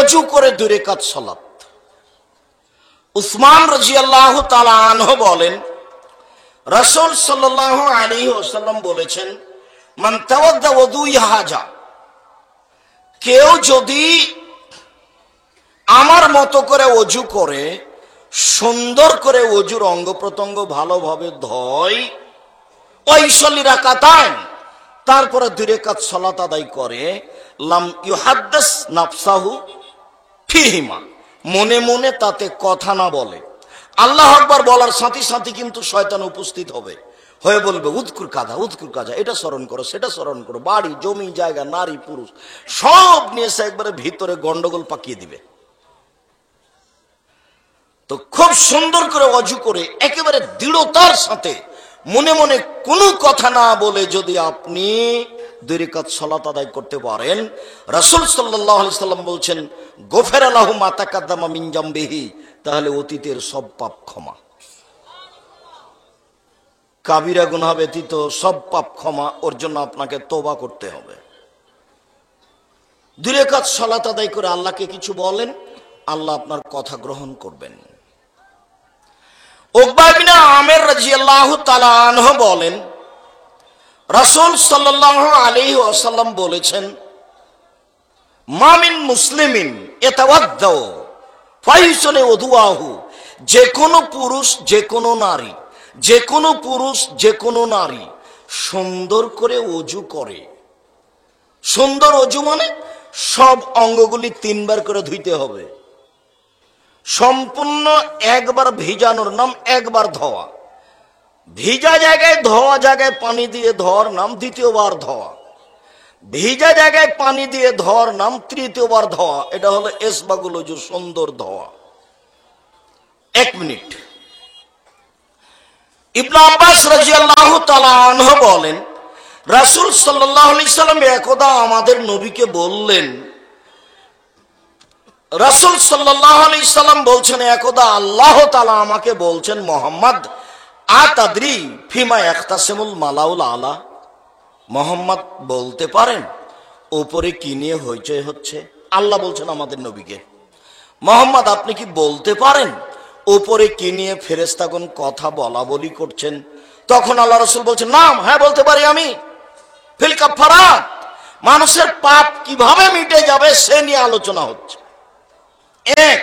অজু করে 2 রাকাত সালাত। উসমান রাদিয়াল্লাহু তাআলা আনহু বলেন, রাসূল সাল্লাল্লাহু আলাইহি ওয়াসাল্লাম বলেছেন, মান তাওয়াদ্দা ওযুই হাজা, কেউ যদি আমার মতো করে অজু করে, সুন্দর করে অজুর অঙ্গ প্রত্যঙ্গ ভালোভাবে ধয়, ওয়াইসাল্লি রাকাতান, তারপরে 2 রাকাত সালাত আদায় করে, লাম ইউহাদ্দিস নাফসাহু ফিহিমা, মনে মনে তাতে কথা না বলে। আল্লাহু আকবার বলার সাথে সাথে কিন্তু শয়তান উপস্থিত হবে, হয়ে বলবে উযকুর কাযা উযকুর কাযা, এটা স্মরণ করো সেটা স্মরণ করো, বাড়ি জমি জায়গা নারী পুরুষ সব নিয়ে সে একবারে ভিতরে গন্ডগোল পাকিয়ে দিবে। তো খুব সুন্দর করে অজু করে একেবারে দৃঢ়তার সাথে মনে মনে কোনো কথা না বলে যদি আপনি 2 রাকাত সালাত আদায় করতে পারেন, রাসূল সাল্লাল্লাহু আলাইহি সাল্লাম বলছেন, গফিরা লাহু মা তাকাদ্দামা মিন জামবিহি, তাহলে অতীতের সব পাপ ক্ষমা, কাবিরা গুনাহ ব্যতীত সব পাপ ক্ষমা। ওর জন্য আপনাকে তওবা করতে হবে। 2 রাকাত সালাত আদায় করে আল্লাহকে কিছু বলেন, আল্লাহ আপনার কথা গ্রহণ করবেন। উকবা ইবনে আমির রাদিয়াল্লাহু তাআলা আনহু বলেন, রাসূল সাল্লাল্লাহু আলাইহি ওয়াসাল্লাম বলেছেন, মা মিন মুসলিমিন ইয়াতাওয়াদ্দাউ ফায়ুসনি ওযুআহু, যে কোনো পুরুষ যে কোনো নারী, যে কোনো পুরুষ যে কোনো নারী সুন্দর করে অজু করে। সুন্দর অজু মানে সব অঙ্গগুলি 3 বার করে ধুইতে হবে। সম্পূর্ণ একবার ভিজানোর নাম একবার ধোয়া, ভিজা জায়গায় ধোয়া জায়গায় পানি দিয়ে ধোয়ার নাম দ্বিতীয়বার ধোয়া, ভিজা জায়গায় পানি দিয়ে ধোয়ার নাম তৃতীয়বার ধোয়া। এটা হলো ইসবাগুল ওযু, সুন্দর ধোয়া। 1 মিনিট। ইবনে আব্বাস রাদিয়াল্লাহু তাআলা আনহু বলেন, রাসূল সাল্লাল্লাহু আলাইহি সাল্লাম একদা আমাদের নবীকে বললেন, রাসূল সাল্লাল্লাহু আলাইহি সাল্লাম বলছেন, একদা আল্লাহ তাআলা আমাকে বলছেন, মুহাম্মদ আতাদরি ফিমা ইয়াখতাসিমুল মালাউল আলা, মুহাম্মদ বলতে পারেন উপরে কি নিয়ে হইচই হচ্ছে? আল্লাহ বলছেন আমাদের নবীকে, মুহাম্মদ আপনি কি বলতে পারেন উপরে কি নিয়ে ফেরেশতাগণ কথা বলা বলি করছেন? তখন আল্লাহ রাসূল বলছেন, নাম, হ্যাঁ বলতে পারি আমি। ফিল কাফারাত, মানুষের পাপ কিভাবে মিটে যাবে সে নিয়ে আলোচনা হচ্ছে। 1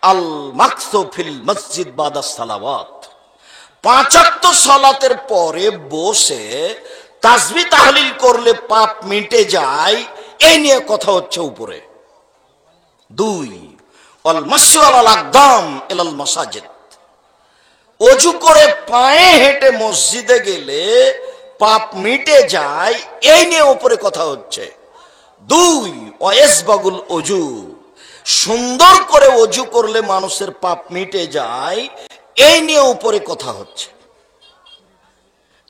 আল মাকসু ফিল মসজিদ বাদা সালাওয়াত, 5 ওয়াক্ত সালাতের পরে বসে তাসবিহ তাহলিল করলে পাপ মিটে যায়, এই নিয়ে কথা হচ্ছে উপরে। 2 আল মাসু আলাল আকদাম ইলাল মাসাজিদ, অজু করে পায়ে হেঁটে মসজিদে গেলে পাপ মিটে যায়, এই নিয়ে উপরে কথা হচ্ছে। 2 ওয়াইসবাগুল ওযু, সুন্দর করে অজু করলে মানুষের পাপ মিটে যায়, এই নিয়ে উপরে কথা হচ্ছে।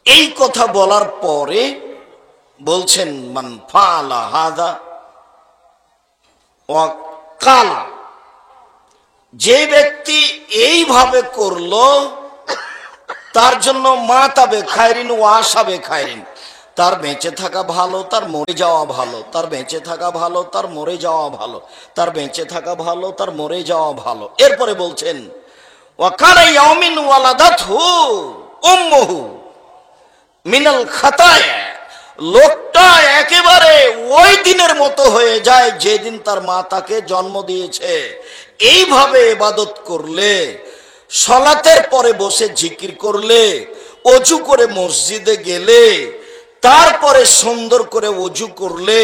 এই কথা বলার পরে বলছেন, মান ফাআলা হাযা ওয়া কালা, যে ব্যক্তি এইভাবে করলো তার জন্য মাতাবে খায়রিন ওয়া আসাবে খায়রিন, তার বেঁচে থাকা ভালো, তার মরে যাওয়া ভালো, তার বেঁচে থাকা ভালো, তার মরে যাওয়া ভালো, তার বেঁচে থাকা ভালো, তার মরে যাওয়া ভালো। এরপরে বলছেন, ওয়া কানা ইয়াউমিন ওয়ালাদাতহু উম্মুহু মিনাল খাতায়া, লোকটা একেবারে ওই দিনের মতো হয়ে যায় যেদিন তার মা তাকে জন্ম দিয়েছে। এইভাবে ইবাদত করলে, সালাতের পরে বসে জিকির করলে, অজু করে মসজিদে গেলে, তারপরে সুন্দর করে অজু করলে,